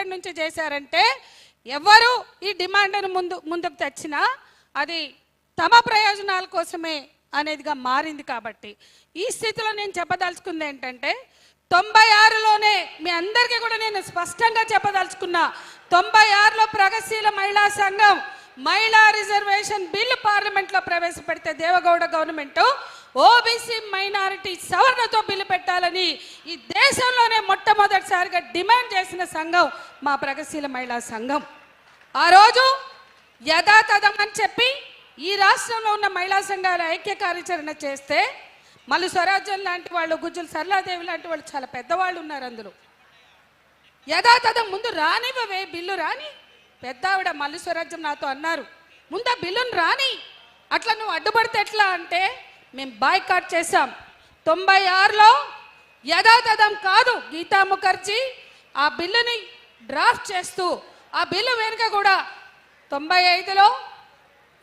ఎక్కడి నుంచి చేశారంటే ఎవరు ఈ డిమాండ్ను ముందుకు తెచ్చినా అది తమ ప్రయోజనాల కోసమే అనేదిగా మారింది. కాబట్టి ఈ స్థితిలో నేను చెప్పదలుచుకుంది ఏంటంటే 96లోనే మీ అందరికీ కూడా నేను స్పష్టంగా చెప్పదలుచుకున్నా, 96లో ప్రగతిశీల మహిళా సంఘం మహిళా రిజర్వేషన్ బిల్లు పార్లమెంట్లో ప్రవేశపెడితే దేవగౌడ గవర్నమెంట్ ఓబీసీ మైనారిటీ సవరణతో బిల్లు పెట్టాలని ఈ దేశంలోనే మొట్టమొదటిసారిగా డిమాండ్ చేసిన సంఘం మా ప్రగతిశీల మహిళా సంఘం. ఆ రోజు యథాతథం అని చెప్పి ఈ రాష్ట్రంలో ఉన్న మహిళా సంఘాల ఐక్య కార్యాచరణ చేస్తే మల్లు స్వరాజ్యం లాంటి వాళ్ళు, గుజ్జుల సరళాదేవి లాంటి వాళ్ళు చాలా పెద్దవాళ్ళు ఉన్నారు అందులో. యథాతథం ముందు రానివ్వవే బిల్లు రాని, పెద్ద ఆవిడ మల్లు స్వరాజ్యం నాతో అన్నారు, ముందు ఆ బిల్లును రాని, అట్లా నువ్వు అడ్డుపడితే ఎట్లా అంటే మేము బాయ్కాట్ చేశాం. 96లో యథాతథం కాదు, గీతా ముఖర్జీ ఆ బిల్లుని డ్రాఫ్ట్ చేస్తూ ఆ బిల్లు వెనుక కూడా 95లో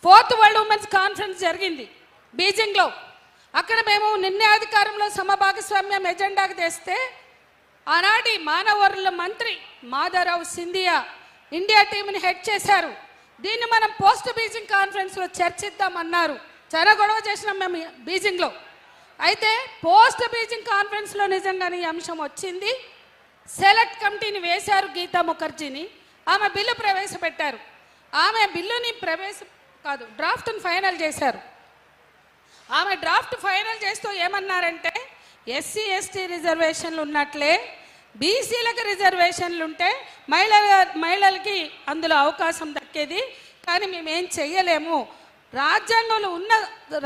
4th వరల్డ్ ఉమెన్స్ కాన్ఫరెన్స్ జరిగింది బీజింగ్లో. అక్కడ మేము నిర్ణయాధికారంలో సమభాగస్వామ్యం ఎజెండాకు తెస్తే ఆనాటి మానవ వనరుల మంత్రి మాధవరావు సింధియా ఇండియా టీంని హెడ్ చేశారు. దీన్ని మనం పోస్ట్ బీజింగ్ కాన్ఫరెన్స్లో చర్చిద్దామన్నారు. చాలా గొడవ చేసినాం మేము బీజింగ్లో. అయితే పోస్ట్ బీజింగ్ కాన్ఫరెన్స్లో నిజంగానే ఈ అంశం వచ్చింది. సెలెక్ట్ కమిటీని వేశారు గీతా ముఖర్జీని, ఆమె బిల్లు ప్రవేశపెట్టారు. ఆమె బిల్లుని డ్రాఫ్ట్ని ఫైనల్ చేశారు. ఆమె డ్రాఫ్ట్ ఫైనల్ చేస్తూ ఏమన్నారంటే ఎస్సీ ఎస్టీ రిజర్వేషన్లు ఉన్నట్లే బీసీలకు రిజర్వేషన్లు ఉంటే మహిళలకి అందులో అవకాశం దక్కేది, కానీ మేమేం చెయ్యలేము, రాజ్యాంగంలో ఉన్న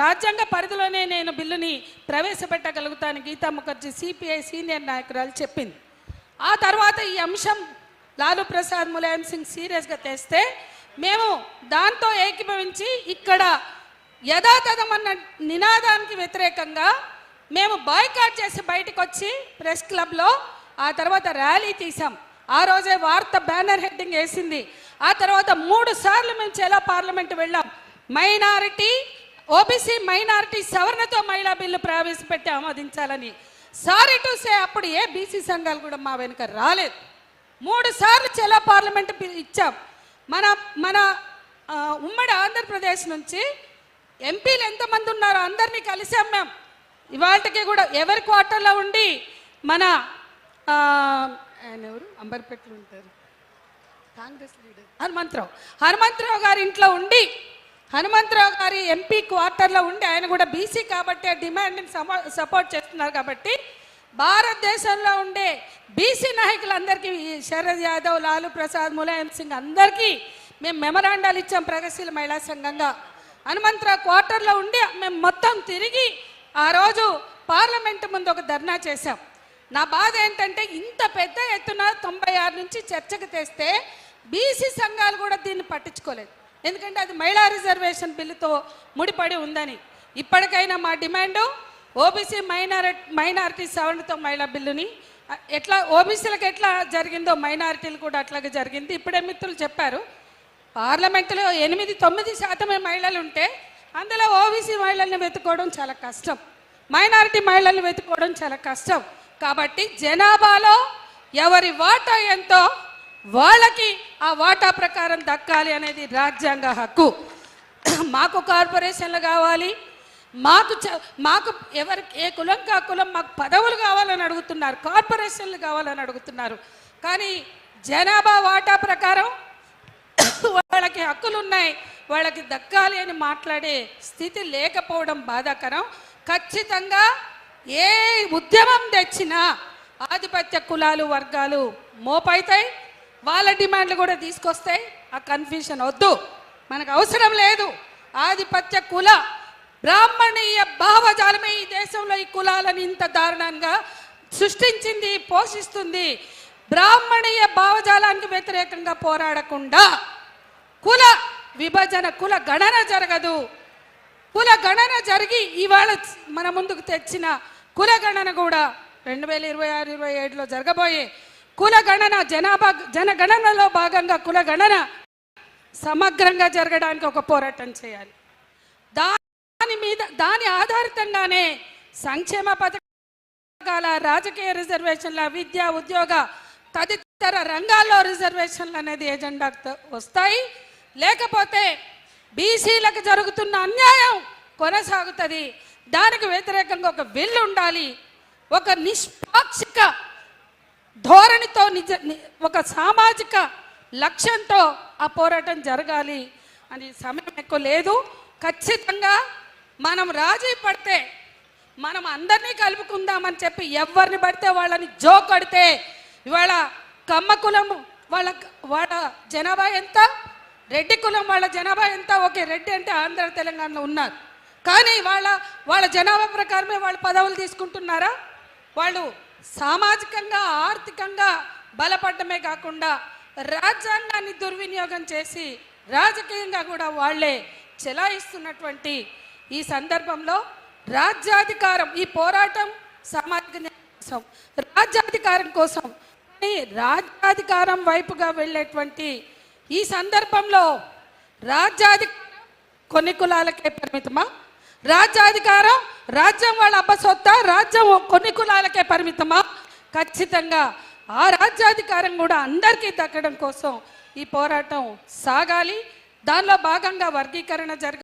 రాజ్యాంగ పరిధిలోనే నేను బిల్లుని ప్రవేశపెట్టగలుగుతాను గీతా ముఖర్జీ సిపిఐ సీనియర్ నాయకురాలు చెప్పింది. ఆ తర్వాత ఈ అంశం లాలూ ప్రసాద్ ములాయం సింగ్ సీరియస్గా తెస్తే మేము దాంతో ఏకీభవించి ఇక్కడ యథాతథం అన్న నినాదానికి వ్యతిరేకంగా మేము బాయ్కాట్ చేసి బయటకు వచ్చి ప్రెస్ క్లబ్లో ఆ తర్వాత ర్యాలీ తీసాం. ఆ రోజే వార్త బ్యానర్ హెడ్డింగ్ వేసింది. ఆ తర్వాత 3 సార్లు మేము చాలా పార్లమెంట్ వెళ్ళాం. ఓబీసీ మైనారిటీ సవరణతో మహిళా బిల్లు ప్రవేశపెట్టి ఆమోదించాలని. సారీ టు సే అప్పుడు ఏ బీసీ సంఘాలు కూడా మా వెనుక రాలేదు. 3 సార్లు చాలా పార్లమెంట్ ఇచ్చాం. మన ఉమ్మడి ఆంధ్రప్రదేశ్ నుంచి ఎంపీలు ఎంతమంది ఉన్నారో అందరినీ కలిసాం మేము. ఇవాళకి కూడా ఎవరి క్వార్టర్లో ఉండి మన ఆయన ఎవరు అంబర్పేటలో ఉంటారు కాంగ్రెస్ లీడర్ హనుమంతరావు గారి ఇంట్లో ఉండి, హనుమంతరావు గారి ఎంపీ క్వార్టర్లో ఉండి, ఆయన కూడా బీసీ కాబట్టి ఆ డిమాండ్ని సపోర్ట్ చేస్తున్నారు. కాబట్టి భారతదేశంలో ఉండే బీసీ నాయకులందరికీ శరద్ యాదవ్, లాలూ ప్రసాద్, ములాయం సింగ్ అందరికీ మేము మెమరాండాలు ఇచ్చాం ప్రగతిశీల మహిళా సంఘంగా. హనుమంతరావు క్వార్టర్లో ఉండి మేము మొత్తం తిరిగి ఆ రోజు పార్లమెంటు ముందు ఒక ధర్నా చేశాం. నా బాధ ఏంటంటే ఇంత పెద్ద ఎత్తున 96 నుంచి చర్చకు తెస్తే బీసీ సంఘాలు కూడా దీన్ని పట్టించుకోలేదు. ఎందుకంటే అది మహిళా రిజర్వేషన్ బిల్లుతో ముడిపడి ఉందని. ఇప్పటికైనా మా డిమాండు ఓబీసీ మైనారిటీ సవరణతో మహిళా బిల్లుని ఎట్లా ఓబీసీలకు ఎట్లా జరిగిందో మైనారిటీలు కూడా అట్లాగే జరిగింది. ఇప్పుడే మిత్రులు చెప్పారు, పార్లమెంటులో 8-9% మహిళలు ఉంటే అందులో ఓబీసీ మహిళల్ని వెతుక్కోవడం చాలా కష్టం, మైనారిటీ మహిళల్ని వెతుక్కోవడం చాలా కష్టం. కాబట్టి జనాభాలో ఎవరి వాటా ఎంతో వాళ్ళకి ఆ వాటా ప్రకారం దక్కాలి అనేది రాజ్యాంగ హక్కు. మాకు కార్పొరేషన్లు కావాలి, మాకు ఏ కులం కా కులం మాకు పదవులు కావాలని అడుగుతున్నారు, కార్పొరేషన్లు కావాలని అడుగుతున్నారు. కానీ జనాభా వాటా ప్రకారం వాళ్ళకి హక్కులు ఉన్నాయి, వాళ్ళకి దక్కాలి అని మాట్లాడే స్థితి లేకపోవడం బాధాకరం. ఖచ్చితంగా ఏ ఉద్యమం తెచ్చినా ఆధిపత్య కులాలు వర్గాలు మోపైతాయి, వాళ్ళ డిమాండ్లు కూడా తీసుకొస్తాయి. ఆ కన్ఫ్యూషన్ వద్దు, మనకు అవసరం లేదు. ఆధిపత్య కుల బ్రాహ్మణీయ భావజాలమే ఈ దేశంలో ఈ కులాలను ఇంత దారుణంగా సృష్టించింది, పోషిస్తుంది. బ్రాహ్మణీయ భావజాలానికి వ్యతిరేకంగా పోరాడకుండా కుల విభజన, కుల గణన జరగదు. కుల గణన జరిగి ఇవాళ మన ముందుకు తెచ్చిన కుల గణన కూడా 2026-27లో జరగబోయే కుల గణన జనగణనలో భాగంగా కుల గణన సమగ్రంగా జరగడానికి ఒక పోరాటం చేయాలి. దాని ఆధారితంగానే సంక్షేమ పథకాల, రాజకీయ రిజర్వేషన్ల, విద్య, ఉద్యోగ తదితర ఇతర రంగాల్లో రిజర్వేషన్లు అనేది ఎజెండా వస్తాయి. లేకపోతే బీసీలకు జరుగుతున్న అన్యాయం కొనసాగుతుంది. దానికి వ్యతిరేకంగా ఒక బిల్లు ఉండాలి. ఒక నిష్పాక్షిక ధోరణితో ఒక సామాజిక లక్ష్యంతో ఆ పోరాటం జరగాలి అని. సమయం ఎక్కువ లేదు. ఖచ్చితంగా మనం రాజీ పడితే, మనం అందరినీ కలుపుకుందామని చెప్పి ఎవరిని పడితే వాళ్ళని జోకొడితే, ఇవాళ కమ్మ కులం వాళ్ళ జనాభా ఎంత, రెడ్డి కులం వాళ్ళ జనాభా ఎంత, ఓకే రెడ్డి అంటే ఆంధ్ర తెలంగాణలో ఉన్నారు, కానీ వాళ్ళ జనాభా ప్రకారమే వాళ్ళు పదవులు తీసుకుంటున్నారా? వాళ్ళు సామాజికంగా ఆర్థికంగా బలపడమే కాకుండా రాజ్యాంగాన్ని దుర్వినియోగం చేసి రాజకీయంగా కూడా వాళ్ళే చెలాయిస్తున్నటువంటి ఈ సందర్భంలో రాజ్యాధికారం, ఈ పోరాటం సామాజిక న్యాయం కోసం, రాజ్యాధికారం కోసం, రాజ్యాధికారం వైపుగా వెళ్ళేటువంటి ఈ సందర్భంలో రాజ్యాధికారం కొన్ని కులాలకే పరిమితమా? రాజ్యాధికారం రాజ్యం వాళ్ళ అబ్బసొత్తా? రాజ్యం కొన్ని కులాలకే పరిమితమా? ఖచ్చితంగా ఆ రాజ్యాధికారం కూడా అందరికీ దక్కడం కోసం ఈ పోరాటం సాగాలి. దానిలో భాగంగా వర్గీకరణ జరగాలి.